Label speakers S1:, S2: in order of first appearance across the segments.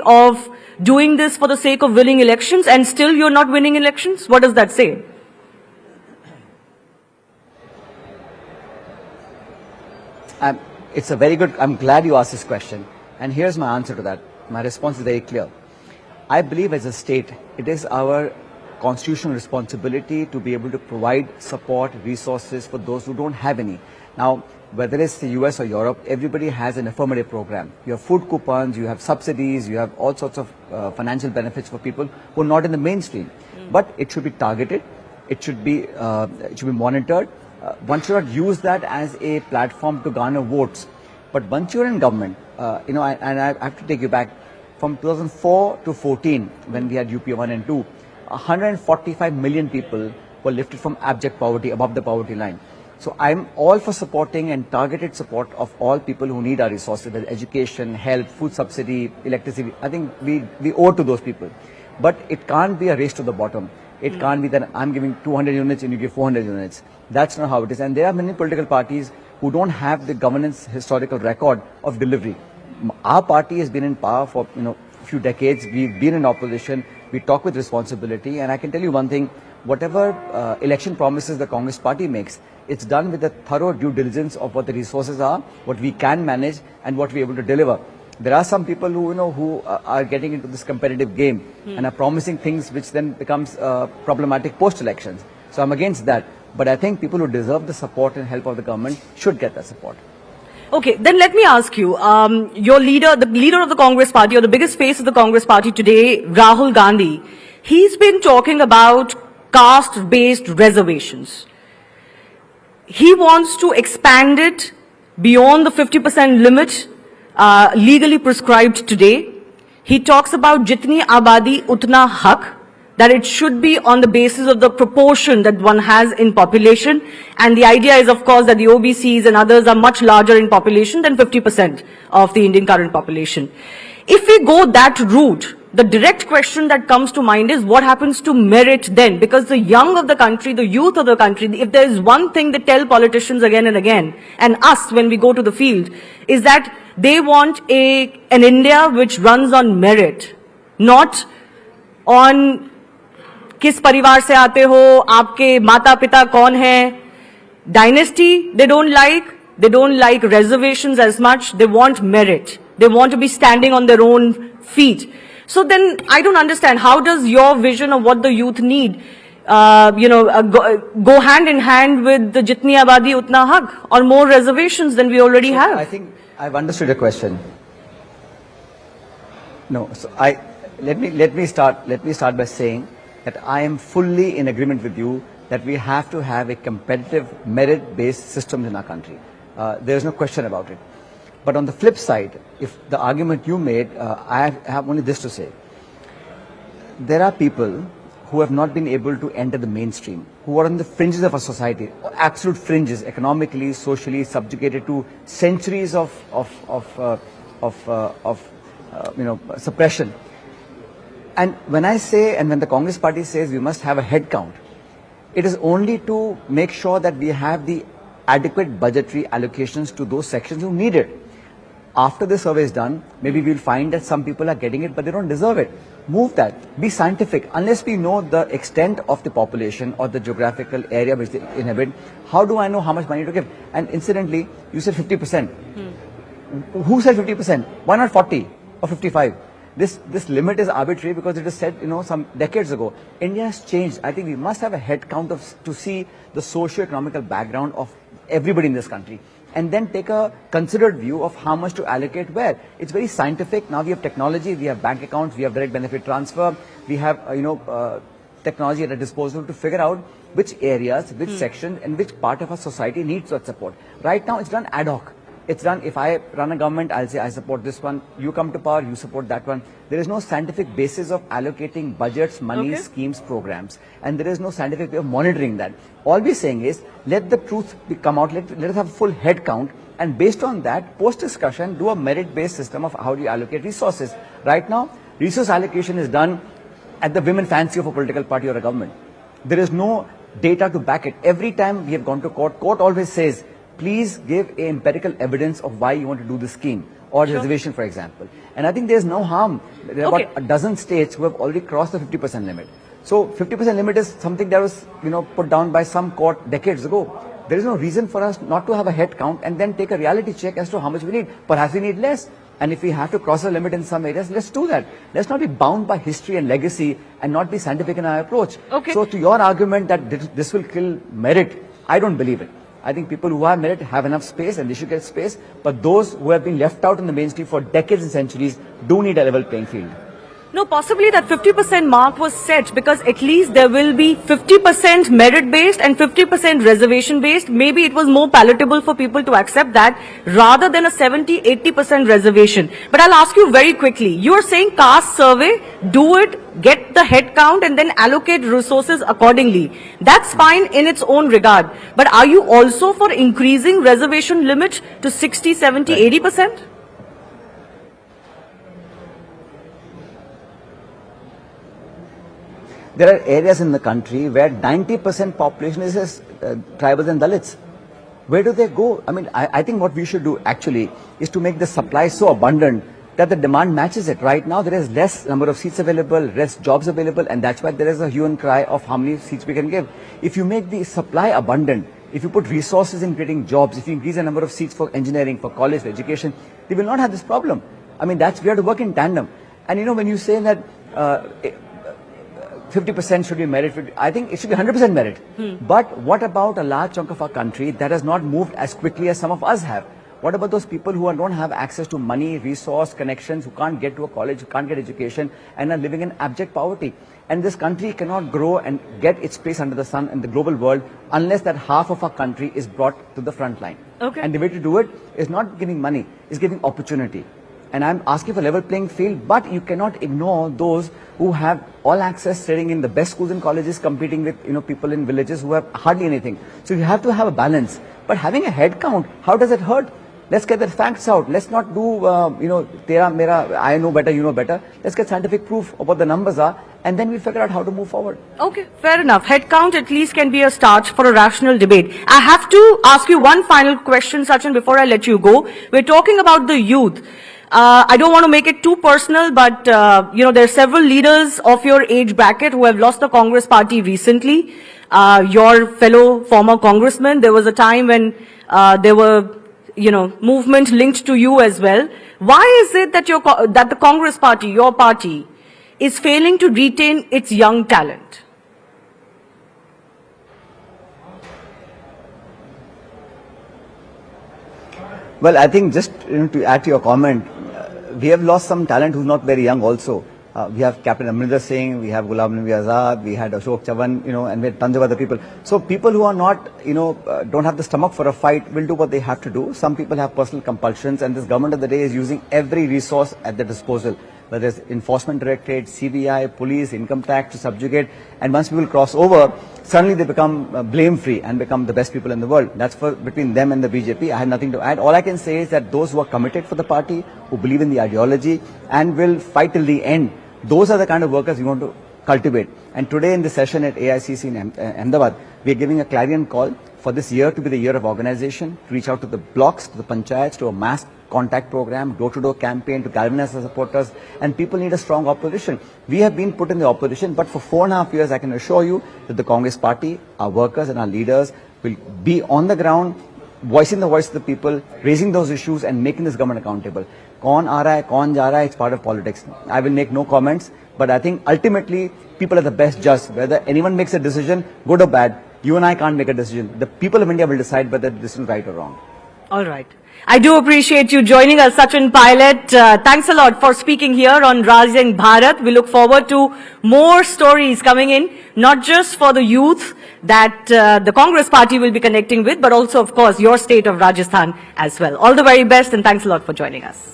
S1: of doing this for the sake of winning elections and still you're not winning elections? What does that say?
S2: It's a very good, I'm glad you asked this question. And here's my answer to that. My response is very clear. I believe as a state, it is our constitutional responsibility to be able to provide support, resources for those who don't have any. Now, whether it's the US or Europe, everybody has an affirmative program. You have food coupons, you have subsidies, you have all sorts of financial benefits for people who are not in the mainstream. But it should be targeted, it should be monitored. One should not use that as a platform to garner votes. But once you're in government, and I have to take you back from 2004 to 14, when we had UP 1 and 2, 145 million people were lifted from abject poverty, above the poverty line. So I'm all for supporting and targeted support of all people who need our resources, whether education, health, food subsidy, electricity. I think we owe to those people. But it can't be a race to the bottom. It can't be that I'm giving 200 units and you give 400 units. That's not how it is. And there are many political parties who don't have the governance historical record of delivery. Our party has been in power for a few decades. We've been in opposition. We talk with responsibility. And I can tell you one thing, whatever election promises the Congress party makes, it's done with a thorough due diligence of what the resources are, what we can manage and what we're able to deliver. There are some people who are getting into this competitive game and are promising things which then becomes problematic post-elections. So I'm against that. But I think people who deserve the support and help of the government should get that support.
S1: Okay, then let me ask you, your leader, the leader of the Congress party or the biggest face of the Congress party today, Rahul Gandhi, he's been talking about caste-based reservations. He wants to expand it beyond the 50% limit legally prescribed today. He talks about jitni abadi utna hak, that it should be on the basis of the proportion that one has in population. And the idea is, of course, that the OBCs and others are much larger in population than 50% of the Indian current population. If we go that route, the direct question that comes to mind is what happens to merit then? Because the young of the country, the youth of the country, if there is one thing they tell politicians again and again, and us when we go to the field, is that they want an India which runs on merit, not on किस परिवार से आते हो, आपके माता पिता कौन है. Dynasty they don't like reservations as much. They want merit, they want to be standing on their own feet. So then I don't understand, how does your vision of what the youth need go hand in hand with the jitni abadi utna hak, or more reservations than we already have?
S2: I think I've understood your question. No, so let me start by saying that I am fully in agreement with you that we have to have a competitive merit-based system in our country. There is no question about it. But on the flip side, if the argument you made, I have only this to say. There are people who have not been able to enter the mainstream, who are on the fringes of our society, absolute fringes, economically, socially, subjugated to centuries of suppression. And when I say, and when the Congress party says we must have a head count, it is only to make sure that we have the adequate budgetary allocations to those sections who need it. After the survey is done, maybe we'll find that some people are getting it, but they don't deserve it. Move that. Be scientific. Unless we know the extent of the population or the geographical area which they inhabit, how do I know how much money to give? And incidentally, you said 50%. Who said 50%? Why not 40 or 55? This limit is arbitrary because it was said, some decades ago. India has changed. I think we must have a head count to see the socio-economical background of everybody in this country, and then take a considered view of how much to allocate where. It's very scientific. Now we have technology, we have bank accounts, we have direct benefit transfer, we have technology at our disposal to figure out which areas, which sections, and which part of our society needs that support. Right now it's done ad hoc. It's done, if I run a government, I'll say I support this one, you come to power, you support that one. There is no scientific basis of allocating budgets, money, schemes, programs, and there is no scientific way of monitoring that. All we're saying is, let the truth come out, let us have a full head count, and based on that, post-discussion, do a merit-based system of how do you allocate resources. Right now, resource allocation is done at the whim and fancy of a political party or a government. There is no data to back it. Every time we have gone to court, court always says, please give a empirical evidence of why you want to do this scheme or reservation, for example. And I think there's no harm. There are about a dozen states who have already crossed the 50% limit. So 50% limit is something that was, put down by some court decades ago. There is no reason for us not to have a head count and then take a reality check as to how much we need. Perhaps we need less. And if we have to cross a limit in some areas, let's do that. Let's not be bound by history and legacy and not be scientific in our approach.
S1: Okay.
S2: So to your argument that this will kill merit, I don't believe it. I think people who have merit have enough space and they should get space. But those who have been left out in the mainstream for decades and centuries do need a level playing field.
S1: No, possibly that 50% mark was set because at least there will be 50% merit-based and 50% reservation-based. Maybe it was more palatable for people to accept that rather than a 70-80% reservation. But I'll ask you very quickly. You're saying caste survey, do it, get the head count and then allocate resources accordingly. That's fine in its own regard. But are you also for increasing reservation limit to 60, 70, 80%?
S2: There are areas in the country where 90% population is tribals and Dalits. Where do they go? I mean, I think what we should do actually is to make the supply so abundant that the demand matches it. Right now, there is less number of seats available, less jobs available, and that's why there is a hue and cry of how many seats we can give. If you make the supply abundant, if you put resources in creating jobs, if you increase the number of seats for engineering, for college, for education, they will not have this problem. I mean, we have to work in tandem. And when you say that 50% should be merit, I think it should be 100% merit. But what about a large chunk of our country that has not moved as quickly as some of us have? What about those people who don't have access to money, resource, connections, who can't get to a college, who can't get education, and are living in abject poverty? And this country cannot grow and get its place under the sun in the global world unless that half of our country is brought to the front line.
S1: Okay.
S2: And the way to do it is not giving money, is giving opportunity. And I'm asking for level playing field, but you cannot ignore those who have all access, studying in the best schools and colleges, competing with people in villages who have hardly anything. So you have to have a balance. But having a head count, how does it hurt? Let's get the facts out. Let's not do tera mera, I know better, you know better. Let's get scientific proof of what the numbers are, and then we'll figure out how to move forward.
S1: Okay, fair enough. Head count at least can be a start for a rational debate. I have to ask you one final question, Sachin, before I let you go. We're talking about the youth. I don't want to make it too personal, but, there are several leaders of your age bracket who have lost the Congress party recently. Your fellow former congressman, there was a time when there were, movement linked to you as well. Why is it that that the Congress party, your party, is failing to retain its young talent?
S2: Well, I think just to add to your comment, we have lost some talent who's not very young also. We have Captain Amrinder Singh, we have Ghulam Nabi Azad, we had Ashok Chavan, and we had tons of other people. So people who are not, don't have the stomach for a fight will do what they have to do. Some people have personal compulsions, and this government of the day is using every resource at their disposal, whether it's enforcement directorate, CBI, police, income tax to subjugate. And once people cross over, suddenly they become blame-free and become the best people in the world. That's between them and the BJP. I have nothing to add. All I can say is that those who are committed for the party, who believe in the ideology and will fight till the end, those are the kind of workers we want to cultivate. And today in the session at AICC in Ahmedabad, we are giving a clarion call for this year to be the year of organization, to reach out to the blocks, to the panchayats, to a mass contact program, door-to-door campaign, to galvanize the supporters, and people need a strong opposition. We have been put in the opposition, but for 4.5 years, I can assure you that the Congress party, our workers and our leaders will be on the ground, voicing the voice of the people, raising those issues and making this government accountable. Kaun aa raha hai, kaun ja raha hai, it's part of politics. I will make no comments, but I think ultimately people are the best judge. Whether anyone makes a decision, good or bad, you and I can't make a decision. The people of India will decide whether this is right or wrong.
S1: All right. I do appreciate you joining us, Sachin Pilot. Thanks a lot for speaking here on Rising Bharat. We look forward to more stories coming in, not just for the youth that the Congress party will be connecting with, but also, of course, your state of Rajasthan as well. All the very best, and thanks a lot for joining us.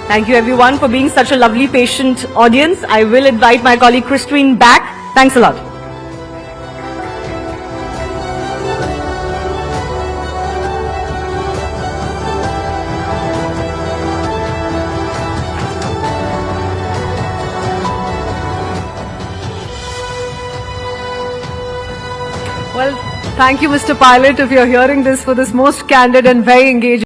S1: Thank you everyone for being such a lovely, patient audience. I will invite my colleague Christine back. Thanks a lot.
S3: Well, thank you, Mr. Pilot, if you're hearing this, for this most candid and very engaging